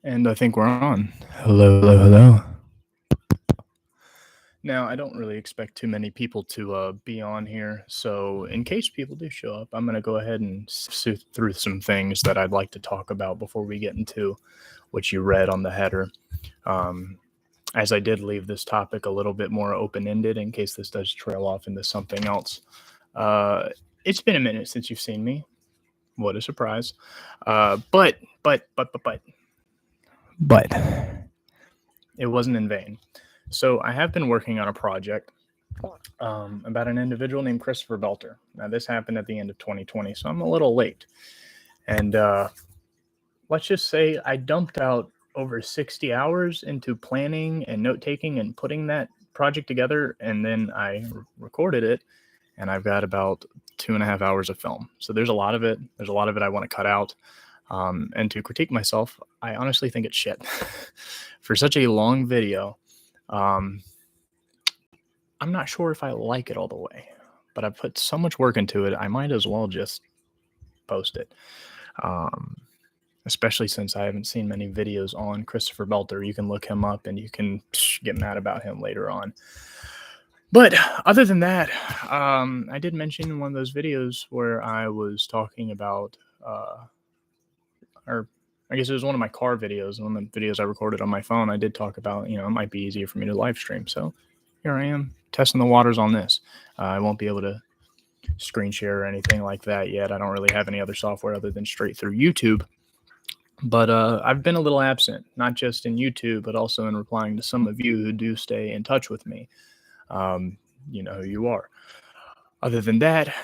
And I think we're on. Hello, hello, hello. Now, I don't really expect too many people to be on here, so in case people do show up, I'm going to go ahead and sift through some things that I'd like to talk about before we get into what you read on the header. As I did leave this topic a little bit more open-ended in case this does trail off into something else. It's been a minute since you've seen me. What a surprise. But it wasn't in vain. So I have been working on a project about an individual named Christopher Belter. Now, this happened at the end of 2020, so I'm a little late. And let's just say I dumped out over 60 hours into planning and note-taking and putting that project together, and then I recorded it, and I've got about 2.5 hours of film. So there's a lot of it. There's a lot of it I want to cut out. And to critique myself, I honestly think it's shit. For such a long video, I'm not sure if I like it all the way, but I put so much work into it, I might as well just post it. Especially since I haven't seen many videos on Christopher Belter. You can look him up and you can get mad about him later on. But other than that, I did mention in one of those videos where I was talking about, or I guess it was one of my car videos, one of the videos I recorded on my phone. I did talk about, it might be easier for me to live stream. So here I am testing the waters on this. I won't be able to screen share or anything like that yet. I don't really have any other software other than straight through YouTube. But I've been a little absent, not just in YouTube, but also in replying to some of you who do stay in touch with me. You know who you are. Other than that,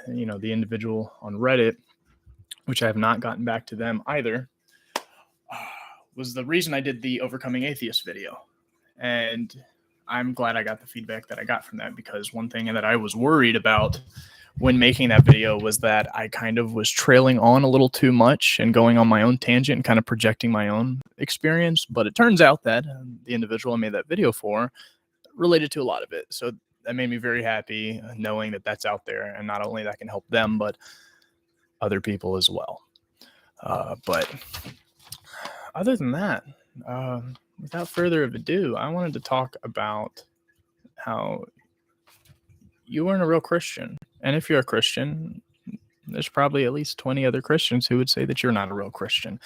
the individual on Reddit, which I have not gotten back to them either, was the reason I did the Overcoming Atheist video. And I'm glad I got the feedback that I got from that, because one thing that I was worried about when making that video was that I kind of was trailing on a little too much and going on my own tangent and kind of projecting my own experience. But it turns out that the individual I made that video for related to a lot of it. So that made me very happy knowing that that's out there, and not only that can help them, but other people as well. But other than that, without further ado, I wanted to talk about how you weren't a real Christian. And if you're a Christian, there's probably at least 20 other Christians who would say that you're not a real Christian.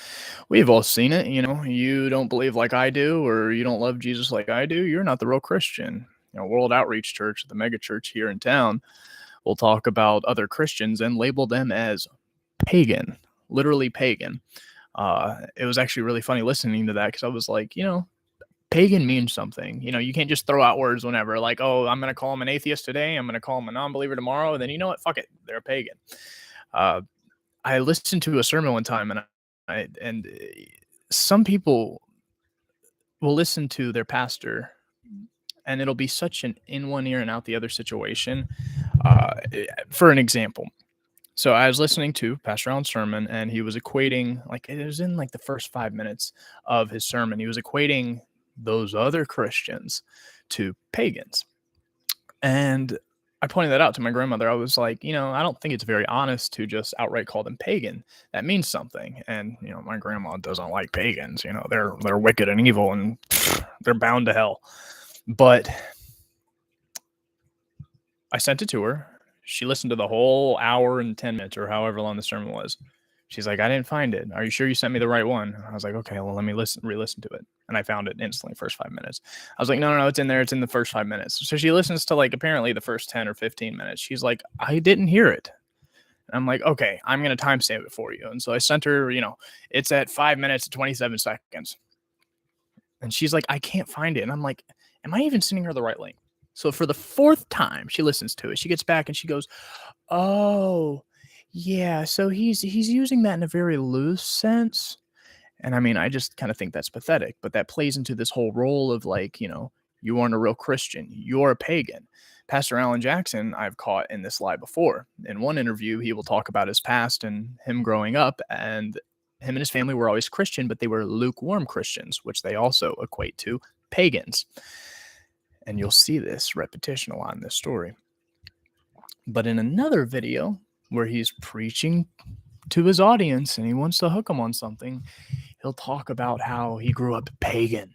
We've all seen it. You don't believe like I do, or you don't love Jesus like I do, you're not the real Christian. World Outreach Church, the mega church here in town, will talk about other Christians and label them as pagan, literally pagan. It was actually really funny listening to that, because I was like, pagan means something. You can't just throw out words whenever, like, oh, I'm going to call him an atheist today, I'm going to call him a non-believer tomorrow, and then you know what? Fuck it. They're a pagan. I listened to a sermon one time, and some people will listen to their pastor, and it'll be such an in one ear and out the other situation. For an example, so I was listening to Pastor Alan's sermon, and he was equating, like, it was in like the first 5 minutes of his sermon, he was equating those other Christians to pagans. And I pointed that out to my grandmother. I was like, I don't think it's very honest to just outright call them pagan. That means something. And, my grandma doesn't like pagans. They're wicked and evil, and they're bound to hell. But I sent it to her. She listened to the whole hour and 10 minutes or however long the sermon was. She's like, I didn't find it. Are you sure you sent me the right one? I was like, okay, well, let me re-listen to it. And I found it instantly, first 5 minutes. I was like, no, it's in there. It's in the first 5 minutes. So she listens to, like, apparently the first 10 or 15 minutes. She's like, I didn't hear it. And I'm like, okay, I'm going to timestamp it for you. And so I sent her, it's at 5 minutes and 27 seconds. And she's like, I can't find it. And I'm like, am I even sending her the right link? So for the fourth time she listens to it, she gets back and she goes, oh, yeah, so he's using that in a very loose sense. And I mean, I just kind of think that's pathetic, but that plays into this whole role of, like, you aren't a real Christian, you're a pagan. Pastor Alan Jackson, I've caught in this lie before. In one interview, he will talk about his past and him growing up, and him and his family were always Christian, but they were lukewarm Christians, which they also equate to pagans. And you'll see this repetition a lot in this story. But in another video where he's preaching to his audience and he wants to hook them on something, he'll talk about how he grew up pagan,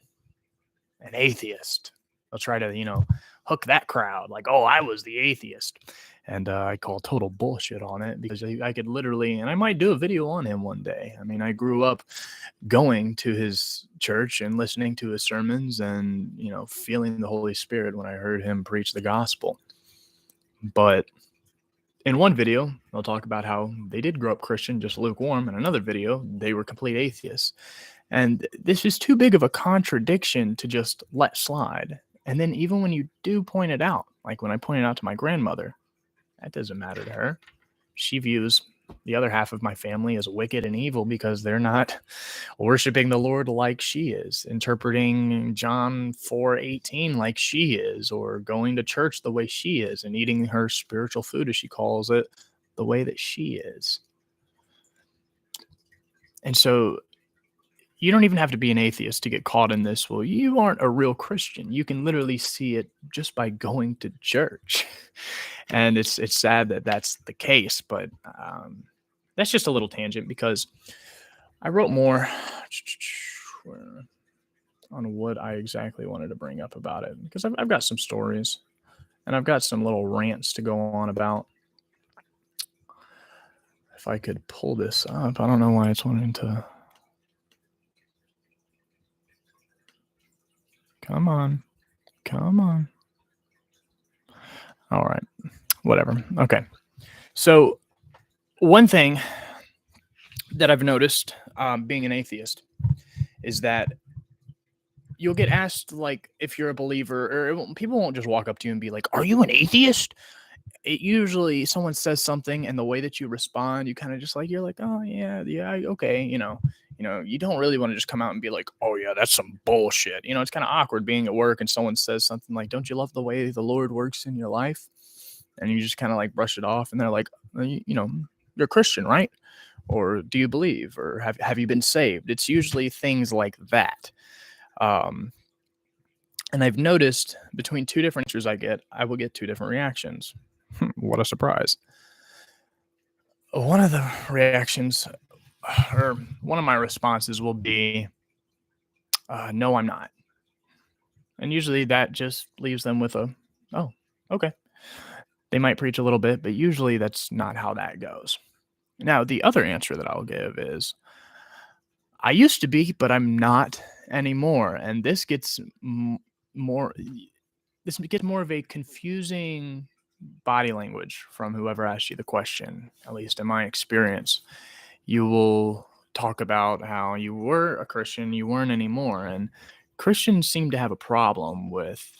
an atheist. He'll try to, hook that crowd like, oh, I was the atheist. And I call total bullshit on it because I could literally, and I might do a video on him one day. I mean, I grew up going to his church and listening to his sermons and, feeling the Holy Spirit when I heard him preach the gospel. But in one video, they'll talk about how they did grow up Christian, just lukewarm. In another video, they were complete atheists. And this is too big of a contradiction to just let slide. And then even when you do point it out, like when I pointed out to my grandmother, that doesn't matter to her. She views the other half of my family as wicked and evil because they're not worshiping the Lord like she is, interpreting John 4:18 like she is, or going to church the way she is, and eating her spiritual food, as she calls it, the way that she is. And so you don't even have to be an atheist to get caught in this. Well, you aren't a real Christian. You can literally see it just by going to church. And it's sad that that's the case, but that's just a little tangent because I wrote more on what I exactly wanted to bring up about it, because I've got some stories and I've got some little rants to go on about. If I could pull this up, I don't know why it's wanting to. Come on. All right. Whatever. Okay. So one thing that I've noticed being an atheist is that you'll get asked, like, if you're a believer, or people won't just walk up to you and be like, are you an atheist? It usually someone says something and the way that you respond, you kind of just like, you're like, oh yeah, okay. You don't really want to just come out and be like, oh yeah, that's some bullshit. It's kind of awkward being at work and someone says something like, don't you love the way the Lord works in your life? And you just kind of like brush it off and they're like, you're a Christian, right? Or do you believe? Or have you been saved? It's usually things like that. And I've noticed between two different answers I will get two different reactions. What a surprise. One of the reactions, or one of my responses will be, no, I'm not. And usually that just leaves them with a, oh, okay. They might preach a little bit, but usually that's not how that goes. Now, the other answer that I'll give is, I used to be, but I'm not anymore. And this gets more of a confusing body language from whoever asked you the question, at least in my experience. You will talk about how you were a Christian, you weren't anymore. And Christians seem to have a problem with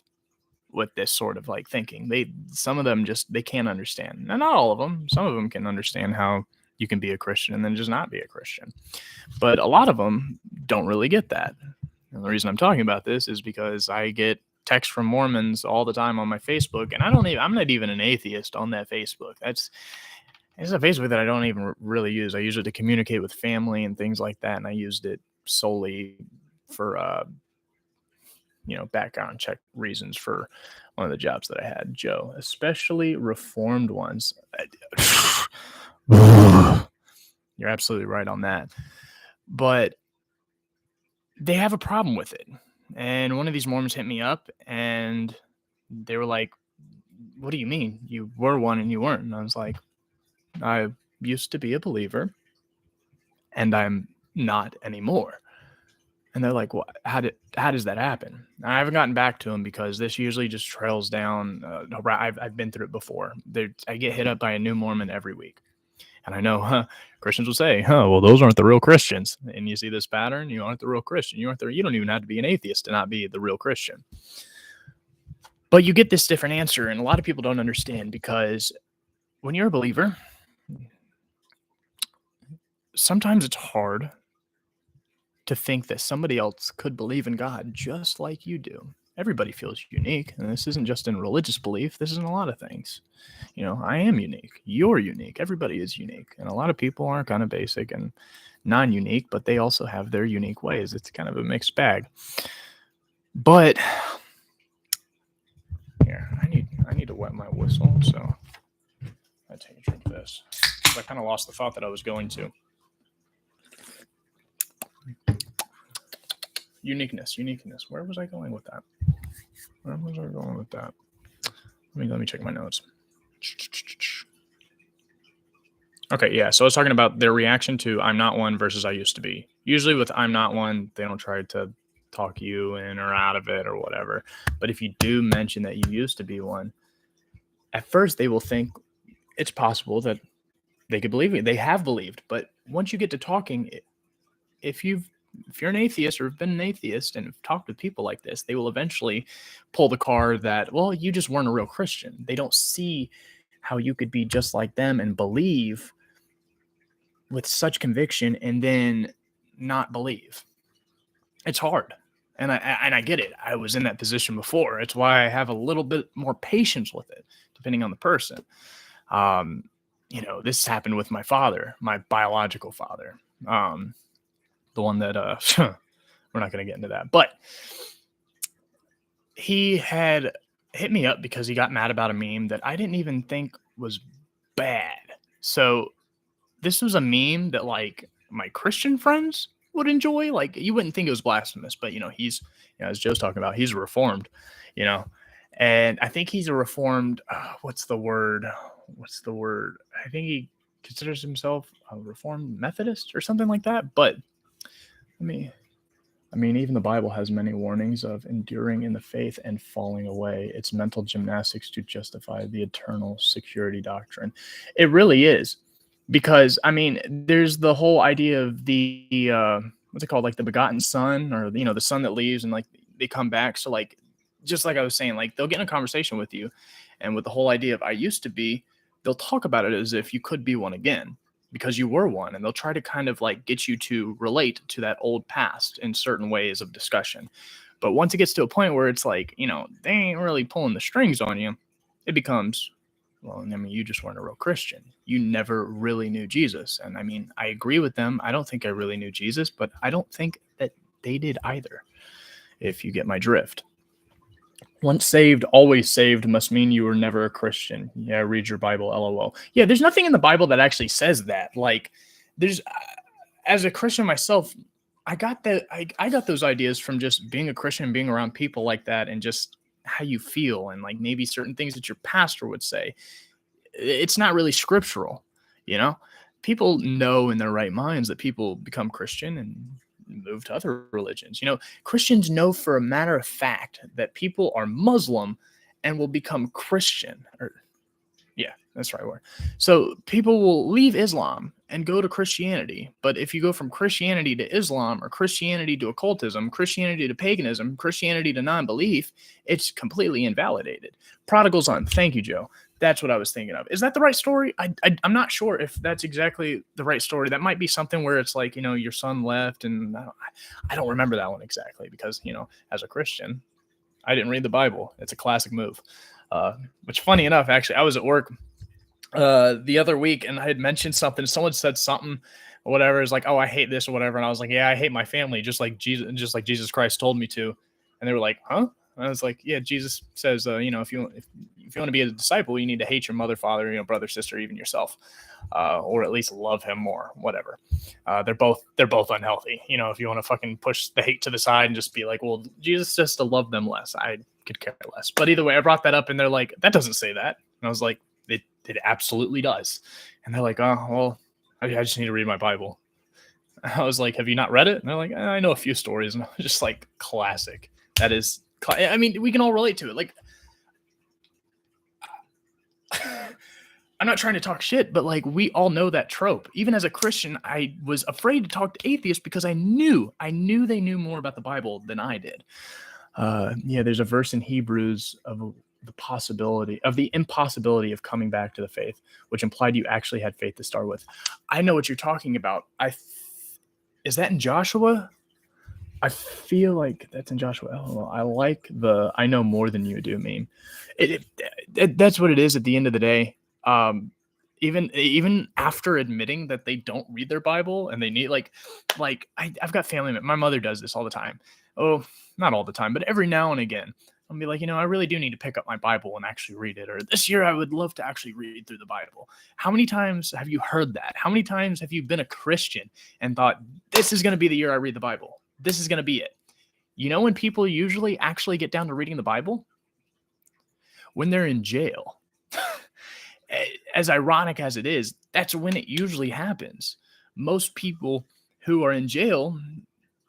this sort of like thinking. Some of them they can't understand. Now, not all of them. Some of them can understand how you can be a Christian and then just not be a Christian. But a lot of them don't really get that. And the reason I'm talking about this is because I get texts from Mormons all the time on my Facebook, and I'm not even an atheist on that Facebook. It's a Facebook that I don't even really use. I use it to communicate with family and things like that, and I used it solely for background check reasons for one of the jobs that I had, Joe, especially reformed ones. You're absolutely right on that. But they have a problem with it. And one of these Mormons hit me up and they were like, what do you mean? You were one and you weren't. And I was like, I used to be a believer and I'm not anymore. And they're like, well, how does that happen? And I haven't gotten back to them because this usually just trails down. I've been through it before. I get hit up by a new Mormon every week. And I know Christians will say, well, those aren't the real Christians. And you see this pattern, you aren't the real Christian. You don't even have to be an atheist to not be the real Christian. But you get this different answer, and a lot of people don't understand, because when you're a believer, sometimes it's hard to think that somebody else could believe in God just like you do. Everybody feels unique, and this isn't just in religious belief. This is in a lot of things. I am unique. You're unique. Everybody is unique. And a lot of people are kind of basic and non-unique, but they also have their unique ways. It's kind of a mixed bag. But here, I need to wet my whistle, so I take a drink of this. I kind of lost the thought that I was going to. Uniqueness. Where was I going with that? Let me check my notes. Okay, yeah. So I was talking about their reaction to I'm not one versus I used to be. Usually with I'm not one, they don't try to talk you in or out of it or whatever. But if you do mention that you used to be one, at first they will think it's possible that they could believe it. They have believed. But once you get to talking, if you're an atheist or have been an atheist and have talked with people like this, they will eventually pull the card that, well, you just weren't a real Christian. They don't see how you could be just like them and believe with such conviction and then not believe. It's hard. And I get it. I was in that position before. It's why I have a little bit more patience with it, depending on the person. This happened with my father, my biological father. The one that we're not going to get into that, but he had hit me up because he got mad about a meme that I didn't even think was bad. So this was a meme that like my Christian friends would enjoy. Like you wouldn't think it was blasphemous, but he's, as Joe's talking about, he's reformed, and I think he's a reformed. What's the word? I think he considers himself a reformed Methodist or something like that. But even the Bible has many warnings of enduring in the faith and falling away. It's mental gymnastics to justify the eternal security doctrine. It really is, because there's the whole idea of the what's it called, like the begotten son, or the son that leaves and like they come back. So like, just like I was saying, like they'll get in a conversation with you, and with the whole idea of I used to be, they'll talk about it as if you could be one again, because you were one, and they'll try to kind of like get you to relate to that old past in certain ways of discussion. But once it gets to a point where it's like, they ain't really pulling the strings on you, it becomes, well, you just weren't a real Christian. You never really knew Jesus. And I agree with them. I don't think I really knew Jesus, but I don't think that they did either, if you get my drift. Once saved, always saved must mean you were never a Christian. Yeah, read your Bible, LOL. Yeah, there's nothing in the Bible that actually says that. Like, there's, as a Christian myself, I got those ideas from just being a Christian and being around people like that, and just how you feel, and like maybe certain things that your pastor would say. It's not really scriptural, People know in their right minds that people become Christian and move to other religions. Christians know for a matter of fact that people are Muslim and will become Christian. Yeah, that's the right word. So people will leave Islam and go to Christianity. But if you go from Christianity to Islam, or Christianity to occultism, Christianity to paganism, Christianity to non-belief, it's completely invalidated. Prodigal son. Thank you, Joe. That's what I was thinking of. Is that the right story? I'm not sure if that's exactly the right story. That might be something where it's like, your son left, and I don't remember that one exactly, because, as a Christian, I didn't read the Bible. It's a classic move. Which, funny enough, actually, I was at work the other week, and I had mentioned something. Someone said something or whatever. It's like, oh, I hate this or whatever. And I was like, yeah, I hate my family, just like Jesus Christ told me to. And they were like, huh? And I was like, yeah, Jesus says, if you want to be a disciple, you need to hate your mother, father, brother, sister, even yourself, or at least love him more, whatever. They're both unhealthy. If you want to fucking push the hate to the side and just be like, well, Jesus says to love them less. I could care less. But either way, I brought that up, and they're like, that doesn't say that. And I was like, it absolutely does. And they're like, oh, well, I just need to read my Bible. I was like, have you not read it? And they're like, I know a few stories. And I was just like, classic. That is, we can all relate to it. Like, I'm not trying to talk shit, but like, we all know that trope. Even as a Christian, I was afraid to talk to atheists because I knew they knew more about the Bible than I did. There's a verse in Hebrews of the impossibility of coming back to the faith, which implied you actually had faith to start with. I know what you're talking about. Is that in Joshua? I feel like that's in Joshua. Oh, I like the I know more than you do meme. That's what it is at the end of the day. Even after admitting that they don't read their Bible and they need I've got family members. My mother does this all the time. Oh, not all the time, but every now and again. I'll be like, I really do need to pick up my Bible and actually read it. Or this year I would love to actually read through the Bible. How many times have you heard that? How many times have you been a Christian and thought, this is going to be the year I read the Bible? This is going to be it. You know when people usually actually get down to reading the Bible? When they're in jail. As ironic as it is, that's when it usually happens. Most people who are in jail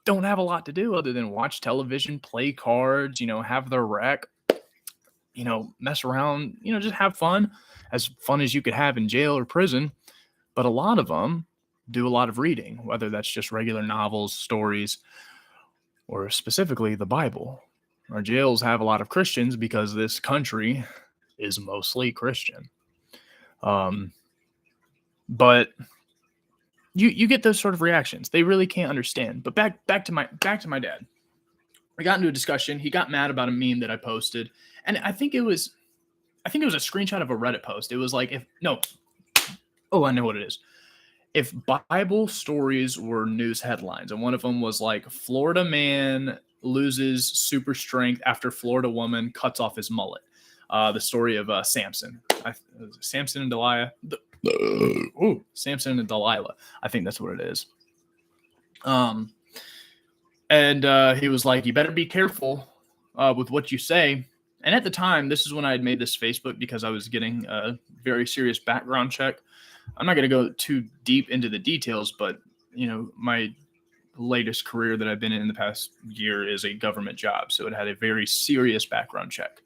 don't have a lot to do other than watch television, play cards, have their rec, mess around, just have fun as you could have in jail or prison. But a lot of them do a lot of reading, whether that's just regular novels, stories, or specifically the Bible. Our jails have a lot of Christians because this country is mostly Christian. But you get those sort of reactions. They really can't understand. But back to my dad. We got into a discussion. He got mad about a meme that I posted, and I think it was a screenshot of a Reddit post. It was like, I know what it is. If Bible stories were news headlines, and one of them was like, Florida man loses super strength after Florida woman cuts off his mullet. The story of Samson. Samson and Delilah. Samson and Delilah. I think that's what it is. And he was like, you better be careful with what you say. And at the time, this is when I had made this Facebook because I was getting a very serious background check. I'm not going to go too deep into the details, but, my latest career that I've been in the past year is a government job. So it had a very serious background check.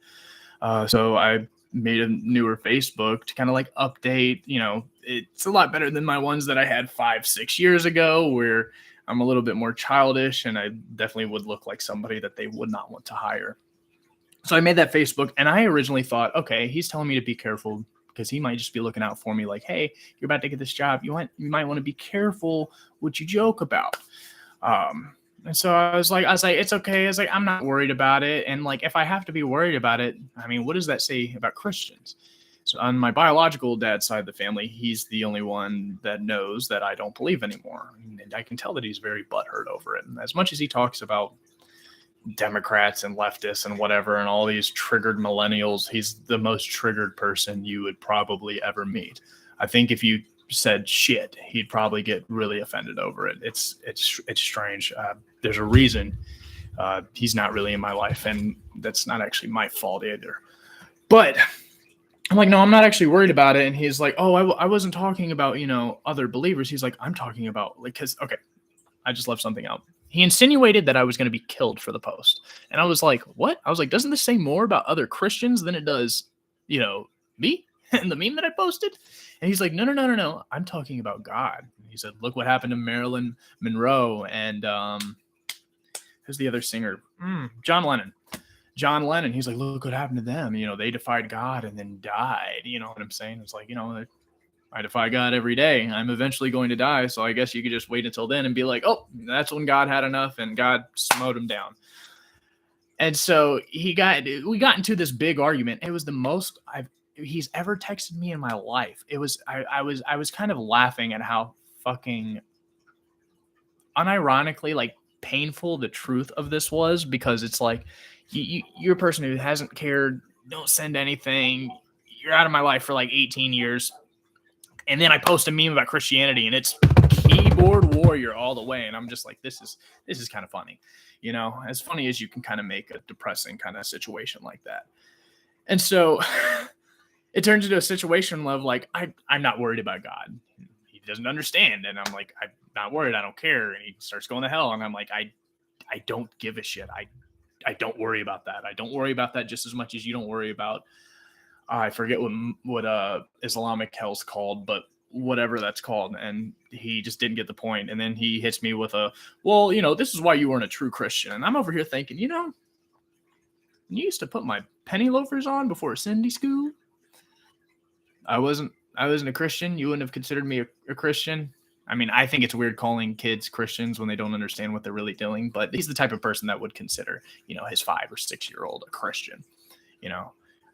So I made a newer Facebook to kind of like update, it's a lot better than my ones that I had 5-6 years ago, where I'm a little bit more childish and I definitely would look like somebody that they would not want to hire. So I made that Facebook, and I originally thought, okay, he's telling me to be careful because he might just be looking out for me like, hey, you're about to get this job. You might want to be careful what you joke about. And so I was like, it's okay. I was like, I'm not worried about it. And like, if I have to be worried about it, I mean, what does that say about Christians? So on my biological dad's side of the family, he's the only one that knows that I don't believe anymore. And I can tell that he's very butthurt over it. And as much as he talks about Democrats and leftists and whatever, and all these triggered millennials, he's the most triggered person you would probably ever meet. I think if you said shit, he'd probably get really offended over it. It's strange. There's a reason he's not really in my life, and that's not actually my fault either. But I'm like, no, I'm not actually worried about it. And he's like, oh, I wasn't talking about, other believers. He's like, I'm talking about, like, because, okay, I just left something out. He insinuated that I was going to be killed for the post. And I was like, what? I was like, doesn't this say more about other Christians than it does, me and the meme that I posted? And he's like, no. I'm talking about God. He said, look what happened to Marilyn Monroe and who's the other singer? John Lennon. John Lennon. He's like, look what happened to them. They defied God and then died. You know what I'm saying? It's like, I defy God every day. I'm eventually going to die. So I guess you could just wait until then and be like, oh, that's when God had enough and God smote him down. And so we got into this big argument. It was the most he's ever texted me in my life. It was, I was kind of laughing at how fucking unironically, like, painful the truth of this was, because it's like, you're a person who hasn't cared, don't send anything, you're out of my life for like 18 years. And then I post a meme about Christianity and it's keyboard warrior all the way. And I'm just like, this is kind of funny, as funny as you can kind of make a depressing kind of situation like that. And so it turns into a situation of like, I'm not worried about God. He doesn't understand. And I'm like, I'm not worried. I don't care. And he starts going to hell. And I'm like, I don't give a shit. I don't worry about that. I don't worry about that just as much as you don't worry about, I forget what Islamic hell's called, but whatever that's called. And he just didn't get the point. And then he hits me with this is why you weren't a true Christian. And I'm over here thinking, you used to put my penny loafers on before Sunday school. I wasn't a Christian. You wouldn't have considered me a Christian. I mean, I think it's weird calling kids Christians when they don't understand what they're really doing, but he's the type of person that would consider, his 5 or 6 year old a Christian.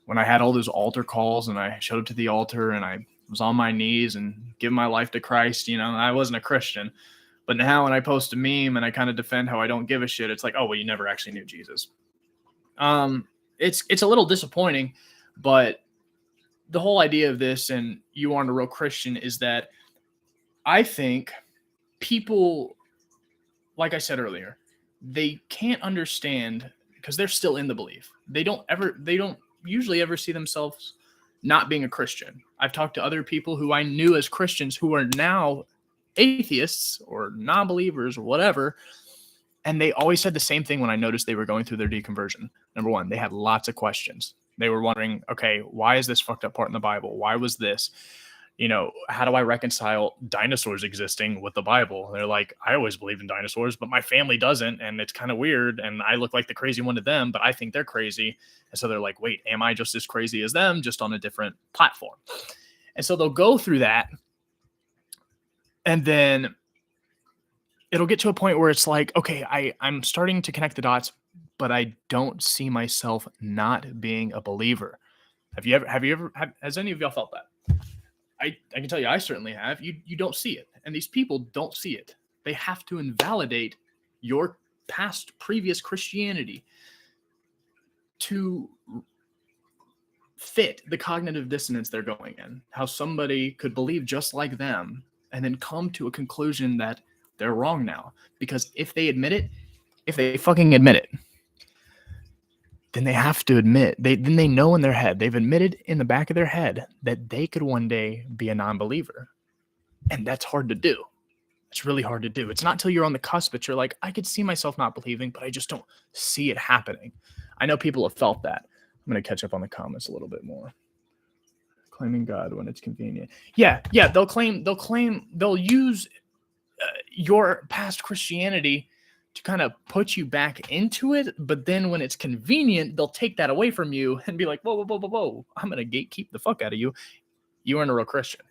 When I had all those altar calls and I showed up to the altar and I was on my knees and give my life to Christ, I wasn't a Christian. But now when I post a meme and I kind of defend how I don't give a shit, it's like, oh, well, you never actually knew Jesus. It's a little disappointing, but the whole idea of this and you aren't a real Christian is that I think people, like I said earlier, they can't understand because they're still in the belief. They don't usually ever see themselves not being a Christian. I've talked to other people who I knew as Christians who are now atheists or non-believers or whatever, and they always said the same thing when I noticed they were going through their deconversion. Number one, they had lots of questions. They were wondering, okay, why is this fucked up part in the Bible? Why was this? How do I reconcile dinosaurs existing with the Bible? They're like, I always believed in dinosaurs, but my family doesn't. And it's kind of weird. And I look like the crazy one to them, but I think they're crazy. And so they're like, wait, am I just as crazy as them, just on a different platform? And so they'll go through that. And then it'll get to a point where it's like, okay, I'm starting to connect the dots, but I don't see myself not being a believer. Has any of y'all felt that? I can tell you, I certainly have. You don't see it. And these people don't see it. They have to invalidate your previous Christianity to fit the cognitive dissonance they're going in. How somebody could believe just like them and then come to a conclusion that they're wrong now. Because if they fucking admit it, then they have to admit, then they know in their head, they've admitted in the back of their head that they could one day be a non-believer. And that's hard to do. It's really hard to do. It's not till you're on the cusp that you're like, I could see myself not believing, but I just don't see it happening. I know people have felt that. I'm going to catch up on the comments a little bit more. Claiming God when it's convenient. Yeah. They'll use your past Christianity to kind of put you back into it, but then when it's convenient, they'll take that away from you and be like, whoa, I'm going to gatekeep the fuck out of you. You aren't a real Christian.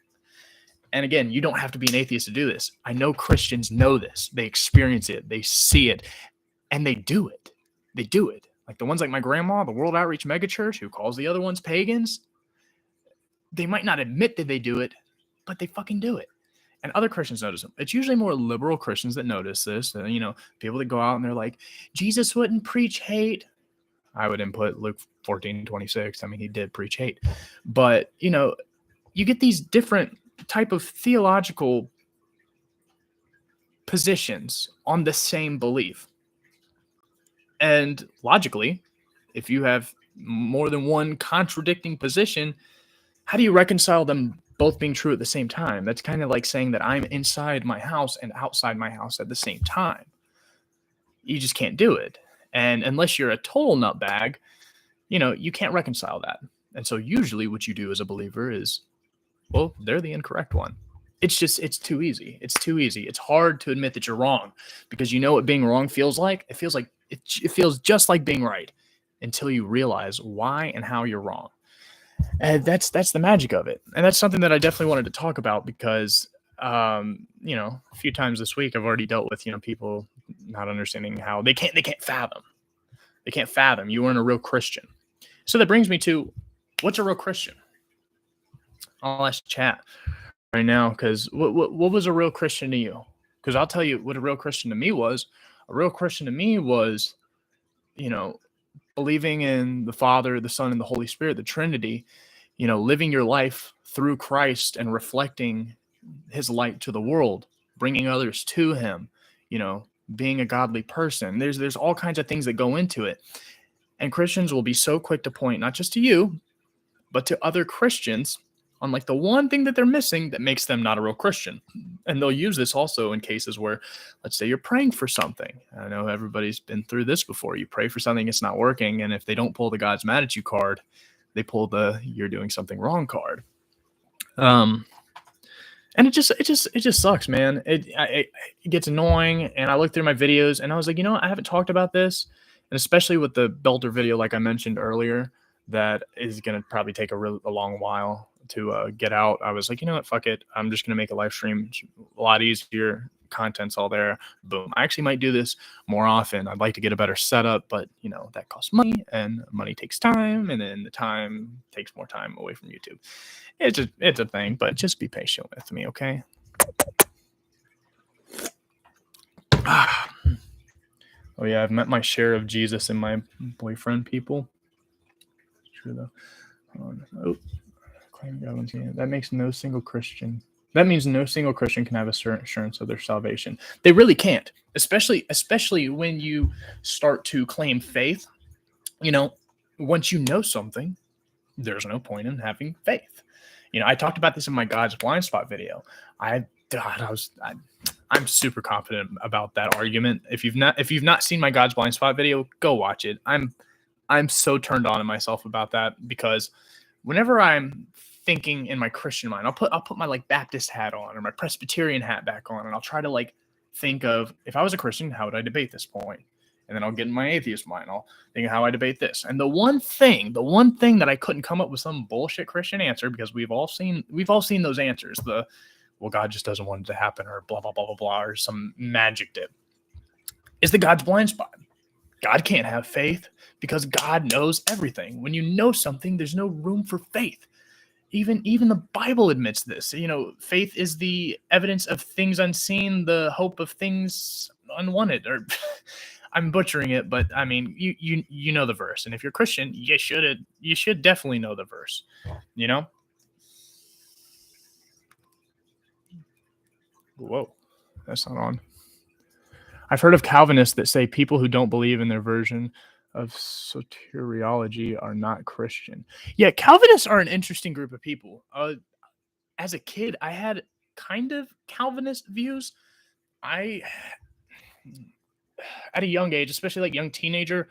And again, you don't have to be an atheist to do this. I know Christians know this. They experience it. They see it. And they do it. They do it. Like the ones like my grandma, the World Outreach Megachurch, who calls the other ones pagans. They might not admit that they do it, but they fucking do it. And other Christians notice them. It's usually more liberal Christians that notice this. People that go out and they're like, Jesus wouldn't preach hate. I would input Luke 14:26. I mean, he did preach hate. But, you get these different type of theological positions on the same belief. And logically, if you have more than one contradicting position, how do you reconcile them both being true at the same time? That's kind of like saying that I'm inside my house and outside my house at the same time. You just can't do it. And unless you're a total nutbag, you can't reconcile that. And so usually what you do as a believer is, well, they're the incorrect one. It's too easy. It's too easy. It's hard to admit that you're wrong because you know what being wrong feels like? It feels just like being right until you realize why and how you're wrong. And that's the magic of it. And that's something that I definitely wanted to talk about because, a few times this week I've already dealt with, people not understanding how they can't fathom. They can't fathom you weren't a real Christian. So that brings me to, what's a real Christian? I'll ask chat right now because what was a real Christian to you? Because I'll tell you what a real Christian to me was. A real Christian to me was, believing in the Father, the Son, and the Holy Spirit, the Trinity, living your life through Christ and reflecting his light to the world, bringing others to him, being a godly person. There's all kinds of things that go into it. And Christians will be so quick to point, not just to you, but to other Christians on like the one thing that they're missing that makes them not a real Christian. And they'll use this also in cases where, let's say you're praying for something. I know everybody's been through this before. You pray for something, it's not working. And if they don't pull the God's mad at you card, they pull the you're doing something wrong card. And it just sucks, man. It gets annoying. And I looked through my videos and I was like, I haven't talked about this. And especially with the Belter video, like I mentioned earlier, that is going to probably take a long while to get out. I was like, you know what, fuck it. I'm just going to make a live stream. It's a lot easier. Content's all there. Boom. I actually might do this more often. I'd like to get a better setup, but that costs money and money takes time. And then the time takes more time away from YouTube. It's a thing, but just be patient with me. Okay. Oh yeah. I've met my share of Jesus and my boyfriend people. It's true though. Oh. That makes no single Christian. That means no single Christian can have a certain assurance of their salvation. They really can't, especially when you start to claim faith. Once you know something, there's no point in having faith. I talked about this in my God's blind spot video. I'm super confident about that argument. If you've not seen my God's blind spot video, go watch it. I'm so turned on in myself about that, because whenever I'm thinking in my Christian mind, I'll put my like Baptist hat on or my Presbyterian hat back on, and I'll try to like think of, if I was a Christian, how would I debate this point? And then I'll get in my atheist mind. I'll think of how I debate this. And the one thing that I couldn't come up with some bullshit Christian answer, because we've all seen those answers. Well, God just doesn't want it to happen, or blah, blah, blah, blah, blah, or some magic dip, is the God's blind spot. God can't have faith because God knows everything. When you know something, there's no room for faith. Even the Bible admits this. Faith is the evidence of things unseen, the hope of things unwanted. Or I'm butchering it, but I mean, you know the verse. And if you're Christian, you should definitely know the verse. Whoa, that's not on. I've heard of Calvinists that say people who don't believe in their version of soteriology are not Christian. Yeah, Calvinists are an interesting group of people. As a kid, I had kind of Calvinist views. At a young age, especially like young teenager,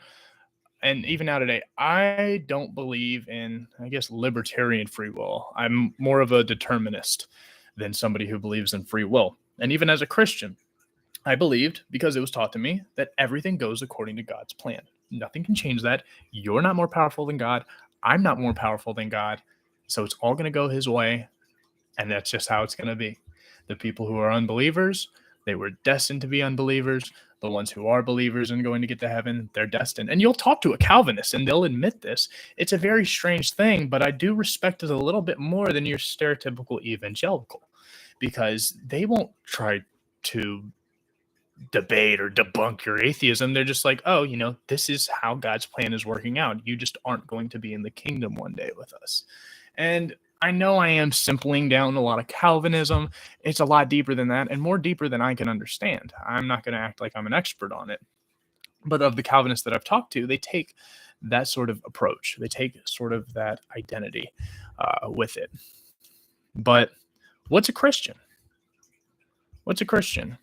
and even now today, I don't believe in, I guess, libertarian free will. I'm more of a determinist than somebody who believes in free will. And even as a Christian, I believed, because it was taught to me, that everything goes according to God's plan. Nothing can change that. You're not more powerful than God. I'm not more powerful than God. So it's all going to go his way. And that's just how it's going to be. The people who are unbelievers, they were destined to be unbelievers. The ones who are believers and going to get to heaven, they're destined. And you'll talk to a Calvinist and they'll admit this. It's a very strange thing, but I do respect it a little bit more than your stereotypical evangelical, because they won't try to debate or debunk your atheism. They're just like, oh, this is how God's plan is working out. You just aren't going to be in the kingdom one day with us. And I know I am simpling down a lot of Calvinism. It's a lot deeper than that, and more deeper than I can understand. I'm not going to act like I'm an expert on it. But of the Calvinists that I've talked to, they take that sort of approach. They take sort of that identity with it. But what's a Christian? What's a Christian?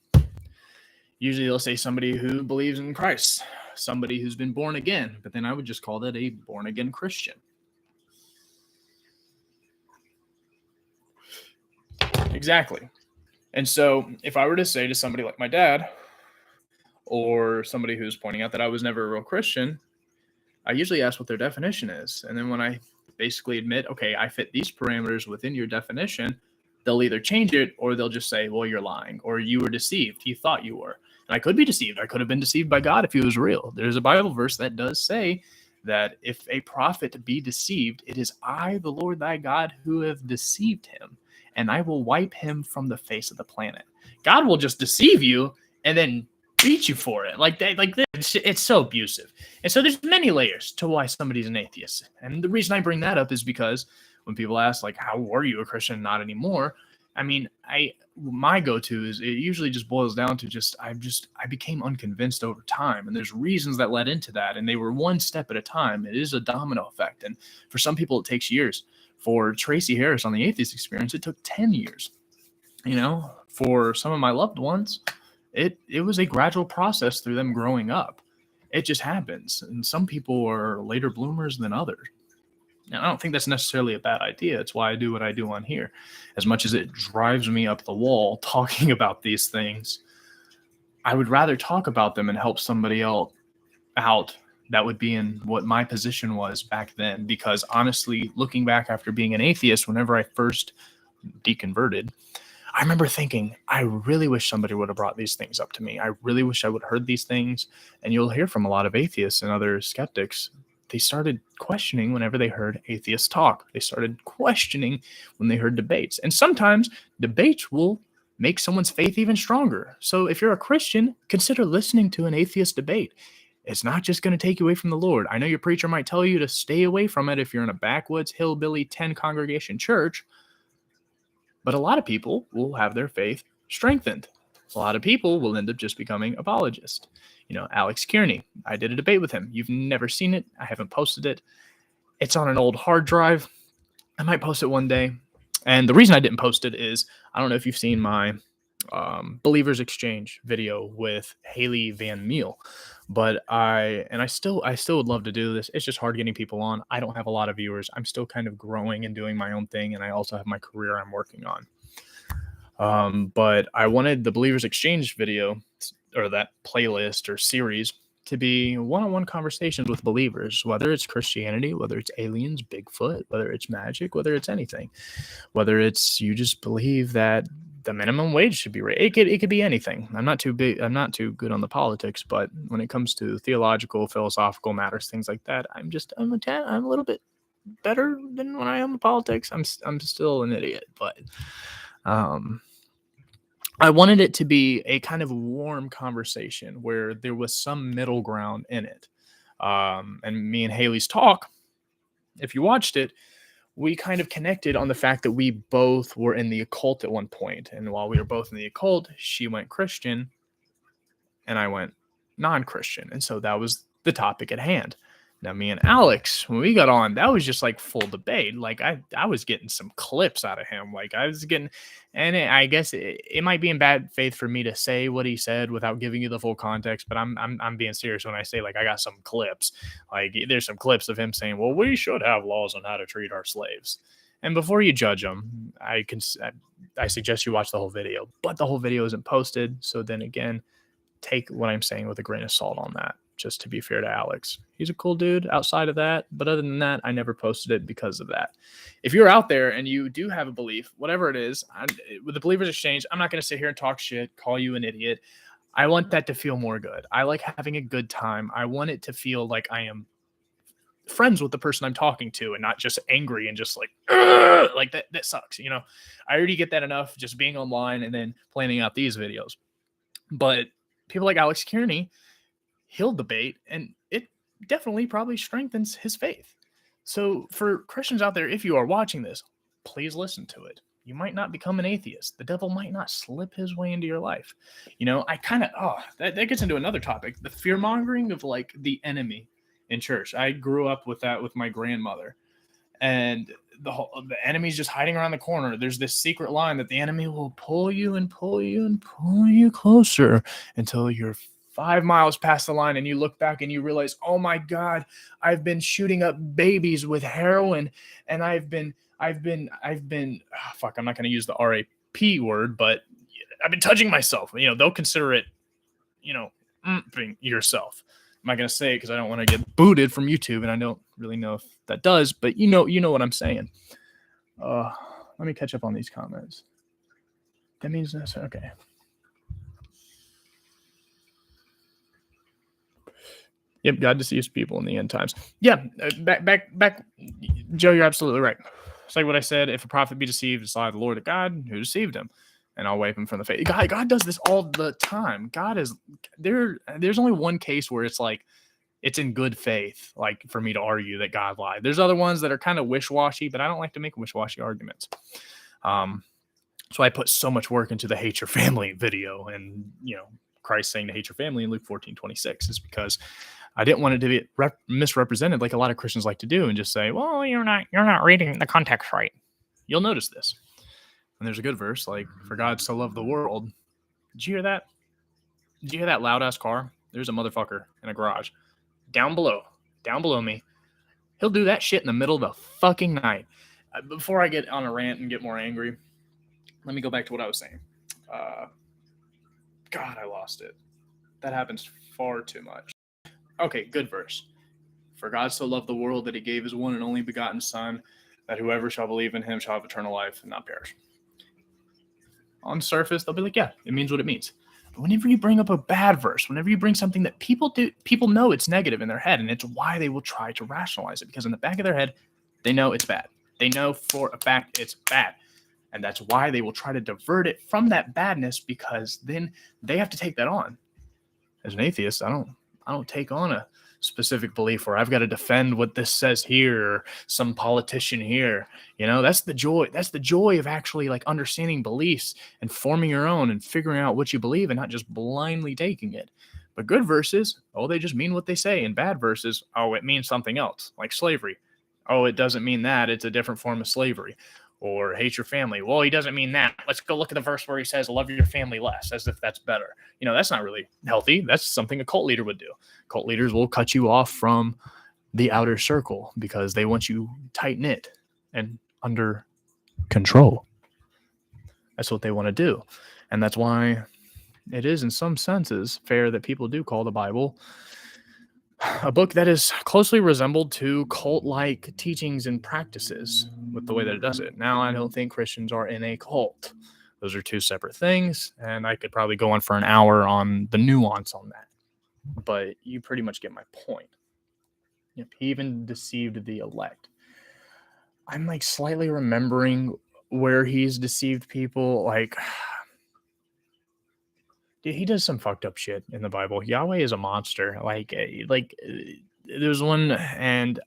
Usually they'll say somebody who believes in Christ, somebody who's been born again, but then I would just call that a born again Christian. Exactly. And so if I were to say to somebody like my dad, or somebody who's pointing out that I was never a real Christian, I usually ask what their definition is. And then when I basically admit, okay, I fit these parameters within your definition, they'll either change it or they'll just say, well, you're lying, or you were deceived. You thought you were. And I could be deceived. I could have been deceived by God if he was real. There's a Bible verse that does say that if a prophet be deceived, it is I, the Lord thy God, who have deceived him, and I will wipe him from the face of the planet. God will just deceive you and then beat you for it. Like this. It's so abusive. And so there's many layers to why somebody's an atheist. And the reason I bring that up is because when people ask, like, how were you a Christian? Not anymore. I mean, my go-to is, it usually just boils down to I became unconvinced over time. And there's reasons that led into that. And they were one step at a time. It is a domino effect. And for some people, it takes years. For Tracy Harris on the Atheist Experience, it took 10 years. For some of my loved ones, it was a gradual process through them growing up. It just happens. And some people are later bloomers than others. And I don't think that's necessarily a bad idea. It's why I do what I do on here. As much as it drives me up the wall talking about these things, I would rather talk about them and help somebody else out that would be in what my position was back then. Because honestly, looking back after being an atheist, whenever I first deconverted, I remember thinking, I really wish somebody would have brought these things up to me. I really wish I would have heard these things. And you'll hear from a lot of atheists and other skeptics. They started questioning whenever they heard atheists talk. They started questioning when they heard debates. And sometimes debates will make someone's faith even stronger. So if you're a Christian, consider listening to an atheist debate. It's not just going to take you away from the Lord. I know your preacher might tell you to stay away from it if you're in a backwoods, hillbilly, 10 congregation church. But a lot of people will have their faith strengthened. A lot of people will end up just becoming apologists. Alex Kearney, I did a debate with him. You've never seen it. I haven't posted it. It's on an old hard drive. I might post it one day. And the reason I didn't post it is, I don't know if you've seen my Believers Exchange video with Haley Van Meel, but I still would love to do this. It's just hard getting people on. I don't have a lot of viewers. I'm still kind of growing and doing my own thing, and I also have my career I'm working on. But I wanted the Believers Exchange video, or that playlist or series, to be one-on-one conversations with believers, whether it's Christianity, whether it's aliens, Bigfoot, whether it's magic, whether it's anything, whether it's you just believe that the minimum wage should be raised. It could be anything. I'm not too good on the politics, but when it comes to theological, philosophical matters, things like that, I'm a little bit better than when I am in politics. I'm still an idiot, but I wanted it to be a kind of warm conversation where there was some middle ground in it. And me and Haley's talk, if you watched it, we kind of connected on the fact that we both were in the occult at one point. And while we were both in the occult, she went Christian and I went non-Christian. And so that was the topic at hand. Now, me and Alex, when we got on, that was just like full debate. Like I was getting some clips out of him. Like I was getting, and I guess it might be in bad faith for me to say what he said without giving you the full context. But I'm being serious when I say, like, I got some clips. Like there's some clips of him saying, well, we should have laws on how to treat our slaves. And before you judge him, I suggest you watch the whole video. But the whole video isn't posted. So then again, take what I'm saying with a grain of salt on that. Just to be fair to Alex, he's a cool dude outside of that. But other than that, I never posted it because of that. If you're out there and you do have a belief, whatever it is, with the Believers Exchange, I'm not going to sit here and talk shit, call you an idiot. I want that to feel more good. I like having a good time. I want it to feel like I am friends with the person I'm talking to and not just angry and just like that sucks. I already get that enough just being online and then planning out these videos. But people like Alex Kearney, he'll debate, and it definitely probably strengthens his faith. So for Christians out there, if you are watching this, please listen to it. You might not become an atheist. The devil might not slip his way into your life. I kind of, that gets into another topic, the fear mongering of like the enemy in church. I grew up with that with my grandmother, and the enemy's just hiding around the corner. There's this secret line that the enemy will pull you and pull you and pull you closer until you're 5 miles past the line and you look back and you realize, oh my God, I've been shooting up babies with heroin, and I'm not going to use the RAP word, but I've been touching myself. They'll consider it, yourself. I'm not going to say it because I don't want to get booted from YouTube, and I don't really know if that does, but you know what I'm saying. Let me catch up on these comments. That means that's okay. Yep, God deceives people in the end times. Yeah, back, Joe, you're absolutely right. It's like what I said, if a prophet be deceived, it's lie of the Lord of God who deceived him, and I'll wipe him from the face. God does this all the time. There's only one case where it's like, it's in good faith, like for me to argue that God lied. There's other ones that are kind of wish-washy, but I don't like to make wish-washy arguments. So I put so much work into the Hate Your Family video, and, Christ saying to hate your family in Luke 14:26 is because I didn't want it to be misrepresented like a lot of Christians like to do and just say, well, you're not reading the context right. You'll notice this. And there's a good verse like, for God so loved the world. Did you hear that? Did you hear that loud ass car? There's a motherfucker in a garage down below me. He'll do that shit in the middle of the fucking night. Before I get on a rant and get more angry, let me go back to what I was saying. God, I lost it. That happens far too much. Okay, good verse. For God so loved the world that he gave his one and only begotten Son, that whoever shall believe in him shall have eternal life and not perish. On the surface, they'll be like, yeah, it means what it means. But whenever you bring up a bad verse, whenever you bring something that people know it's negative in their head, and it's why they will try to rationalize it, because in the back of their head, they know it's bad. They know for a fact it's bad. And that's why they will try to divert it from that badness, because then they have to take that on. As an atheist, I don't take on a specific belief, or I've got to defend what this says here, or some politician here. That's the joy. That's the joy of actually like understanding beliefs and forming your own and figuring out what you believe and not just blindly taking it. But good verses, oh, they just mean what they say. And bad verses, oh, it means something else, like slavery. Oh, it doesn't mean that. It's a different form of slavery. Or hate your family. Well, he doesn't mean that. Let's go look at the verse where he says, love your family less, as if that's better. That's not really healthy. That's something a cult leader would do. Cult leaders will cut you off from the outer circle because they want you tight-knit and under control. That's what they want to do. And that's why it is, in some senses, fair that people do call the Bible a book that is closely resembled to cult-like teachings and practices with the way that it does it. Now, I don't think Christians are in a cult. Those are two separate things, and I could probably go on for an hour on the nuance on that. But you pretty much get my point. Yep, he even deceived the elect. I'm like slightly remembering where he's deceived people. Like, dude, he does some fucked up shit in the Bible. Yahweh is a monster. Like there's one, and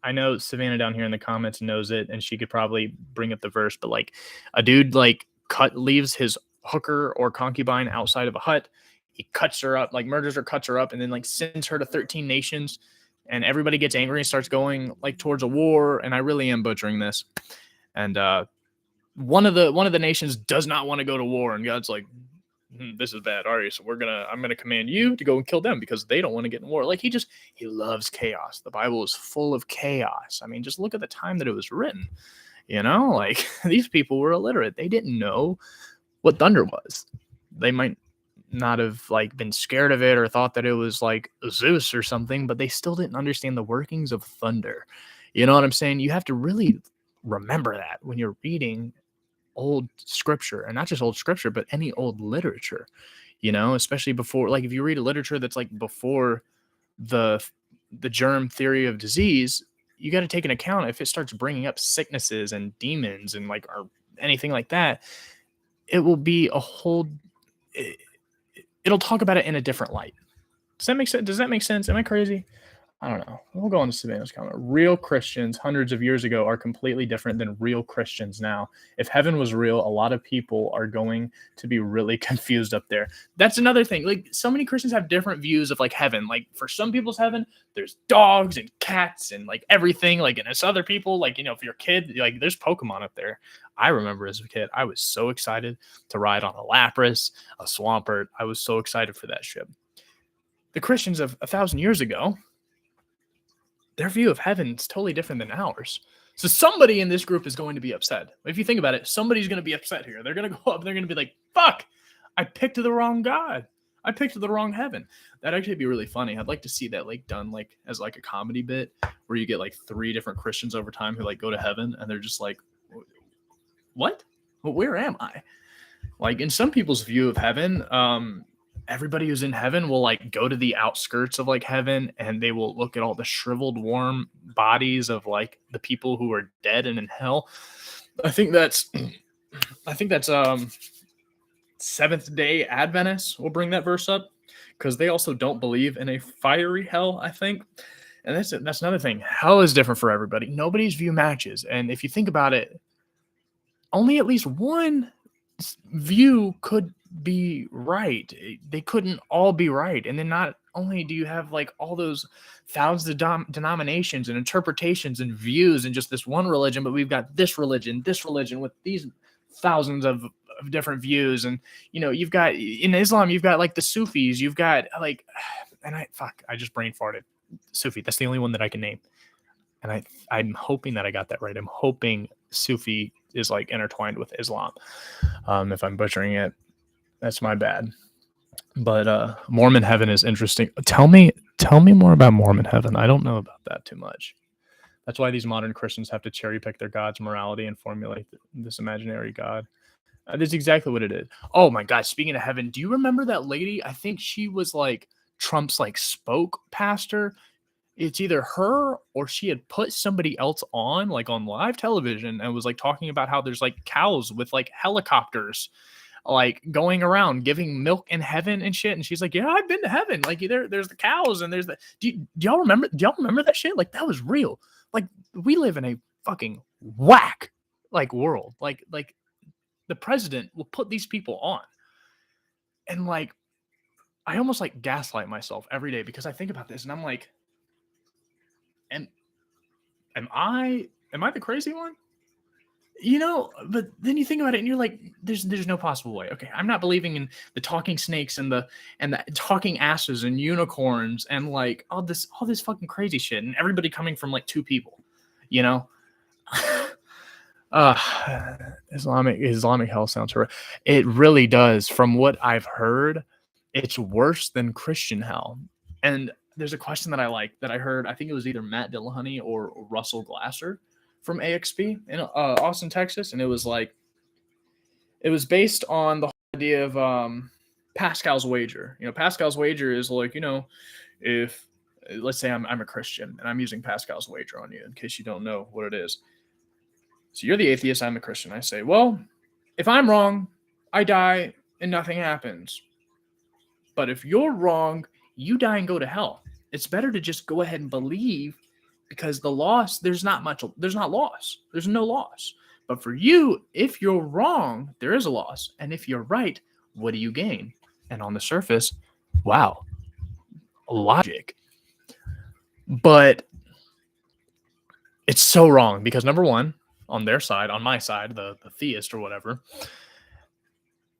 I know Savannah down here in the comments knows it, and she could probably bring up the verse, but like a dude like leaves his hooker or concubine outside of a hut. He cuts her up, like murders her, cuts her up, and then like sends her to 13 nations, and everybody gets angry and starts going like towards a war. And I really am butchering this. And one of the nations does not want to go to war, and God's like, this is bad. All right, so I'm gonna command you to go and kill them because they don't want to get in war. Like he loves chaos. The Bible is full of chaos. I mean, just look at the time that it was written. Like these people were illiterate. They didn't know what thunder was. They might not have like been scared of it or thought that it was like Zeus or something, but they still didn't understand the workings of thunder. You know what I'm saying? You have to really remember that when you're reading old scripture, and not just old scripture, but any old literature, especially before, like if you read a literature that's like before the germ theory of disease, you got to take into account if it starts bringing up sicknesses and demons and like or anything like that, it will be it'll talk about it in a different light. Does that make sense? Does that make sense? Am I crazy? I don't know. We'll go on to Savannah's comment. Real Christians hundreds of years ago are completely different than real Christians now. If heaven was real, a lot of people are going to be really confused up there. That's another thing. Like so many Christians have different views of like heaven. Like for some people's heaven, there's dogs and cats and like everything. Like and it's other people, like, if you're a kid, like there's Pokemon up there. I remember as a kid, I was so excited to ride on a Lapras, a Swampert. I was so excited for that ship. The Christians of 1,000 years ago, their view of heaven is totally different than ours. So somebody in this group is going to be upset. If you think about it, somebody's going to be upset here. They're going to go up. They're going to be like, fuck, I picked the wrong God. I picked the wrong heaven. That'd actually be really funny. I'd like to see that like done like as like a comedy bit where you get like 3 different Christians over time who like go to heaven and they're just like, what? Well, where am I? Like in some people's view of heaven, everybody who's in heaven will like go to the outskirts of like heaven and they will look at all the shriveled, warm bodies of like the people who are dead and in hell. I think that's Seventh Day Adventists will bring that verse up because they also don't believe in a fiery hell, I think. And that's another thing. Hell is different for everybody. Nobody's view matches. And if you think about it, only at least one view could be right. They couldn't all be right. And then not only do you have like all those thousands of denominations and interpretations and views in just this one religion, but we've got this religion with these thousands of different views. And you've got in Islam, you've got like the Sufis, you've got like, and I just brain farted. Sufi, that's the only one that I can name. And I'm hoping that I got that right. I'm hoping Sufi is like intertwined with Islam. If I'm butchering it, that's my bad. But Mormon heaven is interesting. Tell me more about Mormon heaven. I don't know about that too much. That's why these modern Christians have to cherry pick their God's morality and formulate this imaginary God. That's exactly what it is. Oh my God. Speaking of heaven, do you remember that lady? I think she was like Trump's like spoke pastor. It's either her or she had put somebody else on like on live television and was like talking about how there's like cows with like helicopters like going around giving milk in heaven and shit. And she's like, yeah, I've been to heaven. Like there's the cows and there's the, do y'all remember that shit? Like that was real. Like we live in a fucking whack like world. Like the president will put these people on. And like, I almost like gaslight myself every day because I think about this and I'm like, am I the crazy one? You know, but then you think about it and you're like, there's no possible way. Okay, I'm not believing in the talking snakes and the talking asses and unicorns and like all this fucking crazy shit and everybody coming from like two people, you know? Islamic hell sounds horrific. It really does. From what I've heard, it's worse than Christian hell. And there's a question that I heard. I think it was either Matt Dillahunty or Russell Glasser from AXP in Austin, Texas, and it was based on the whole idea of Pascal's wager. You know, Pascal's wager is like, you know, if let's say I'm a Christian and I'm using Pascal's wager on you in case you don't know what it is. So you're the atheist, I'm a Christian. I say, well, if I'm wrong, I die and nothing happens. But if you're wrong, you die and go to hell. It's better to just go ahead and believe because the loss, there's not loss. There's no loss. But for you, if you're wrong, there is a loss. And if you're right, what do you gain? And on the surface, wow, logic. But it's so wrong because number one, on their side, on my side, the theist or whatever,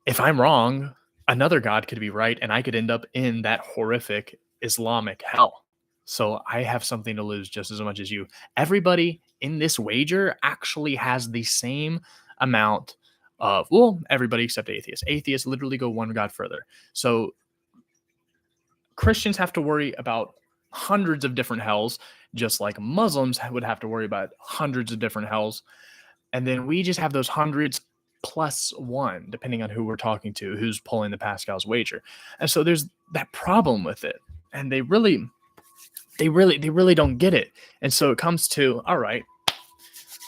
if I'm wrong, another God could be right and I could end up in that horrific Islamic hell. So I have something to lose just as much as you. Everybody in this wager actually has the same amount of, well, everybody except atheists. Atheists literally go one God further. So Christians have to worry about hundreds of different hells, just like Muslims would have to worry about hundreds of different hells. And then we just have those hundreds plus one, depending on who we're talking to, who's pulling the Pascal's wager. And so there's that problem with it. And they really don't get it. And so it comes to, all right,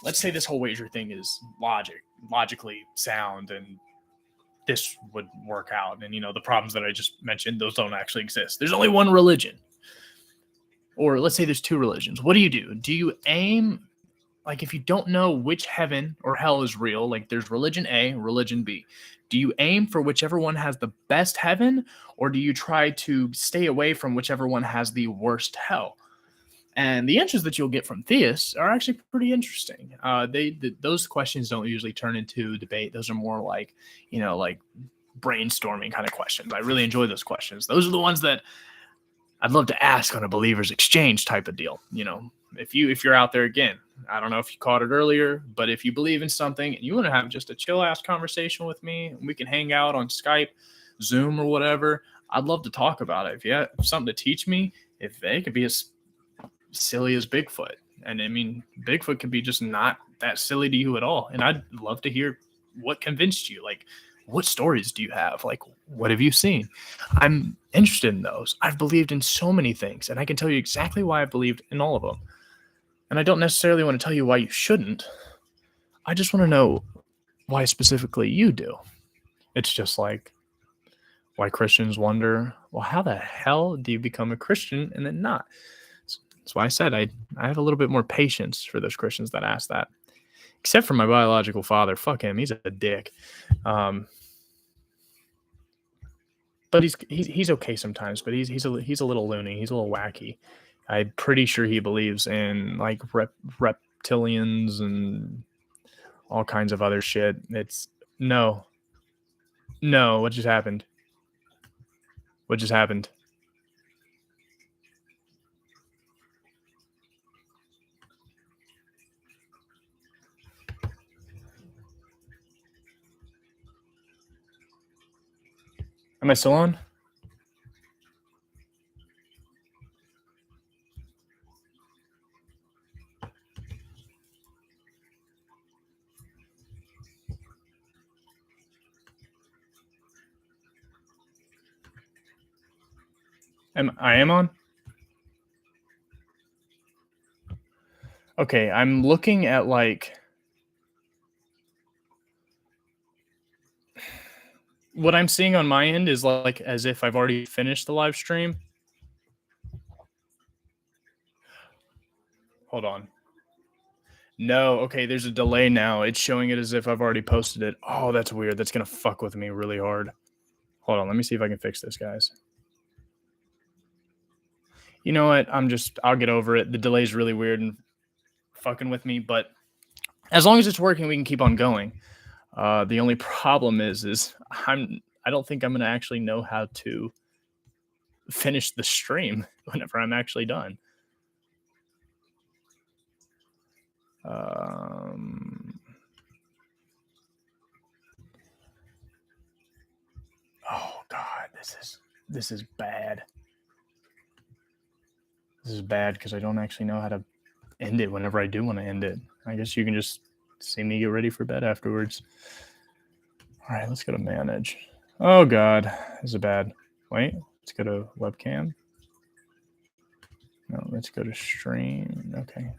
let's say this whole wager thing is logically sound and this would work out. And, you know, the problems that I just mentioned, those don't actually exist. There's only one religion. Or let's say there's two religions. What do? Do you aim, like if you don't know which heaven or hell is real, like there's religion A, religion B. Do you aim for whichever one has the best heaven, or do you try to stay away from whichever one has the worst hell? And the answers that you'll get from theists are actually pretty interesting. Those questions don't usually turn into debate. Those are more like, you know, like brainstorming kind of questions. I really enjoy those questions. Those are the ones that I'd love to ask on a Believers Exchange type of deal. You know, if you're out there, again, I don't know if you caught it earlier, but if you believe in something and you want to have just a chill ass conversation with me, and we can hang out on Skype, Zoom, or whatever, I'd love to talk about it. If you have something to teach me, if it could be as silly as Bigfoot, and I mean, Bigfoot could be just not that silly to you at all, and I'd love to hear what convinced you. Like, what stories do you have? Like, what have you seen? I'm interested in those. I've believed in so many things, and I can tell you exactly why I've believed in all of them. And I don't necessarily want to tell you why you shouldn't. I just want to know why specifically you do. It's just like why Christians wonder, well, how the hell do you become a Christian and then not? That's why I said I have a little bit more patience for those Christians that ask that. Except for my biological father. Fuck him. He's a dick. But he's okay sometimes. But he's a little loony. He's a little wacky. I'm pretty sure he believes in like reptilians and all kinds of other shit. It's no. What just happened? What just happened? Am I still on? I am on? Okay, I'm looking at like what I'm seeing on my end is like as if I've already finished the live stream. Hold on. No, okay, there's a delay now. It's showing it as if I've already posted it. Oh, that's weird. That's going to fuck with me really hard. Hold on, let me see if I can fix this, guys. You know what? I'll get over it. The delay's really weird and fucking with me, but as long as it's working, we can keep on going. The only problem is I don't think I'm going to actually know how to finish the stream whenever I'm actually done. Oh God, this is bad. This is bad because I don't actually know how to end it whenever I do want to end it. I guess you can just see me get ready for bed afterwards. All right, let's go to manage. Oh God, this is bad. Wait, let's go to webcam. No, let's go to stream. Okay.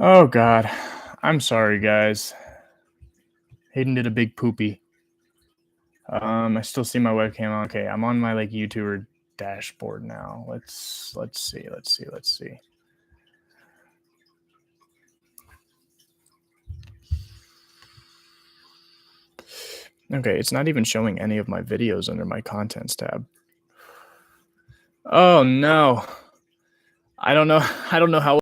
Oh God, I'm sorry, guys. Hayden did a big poopy. I still see my webcam on. Okay, I'm on my like YouTuber dashboard now. Let's see. Okay, it's not even showing any of my videos under my contents tab. Oh no. I don't know how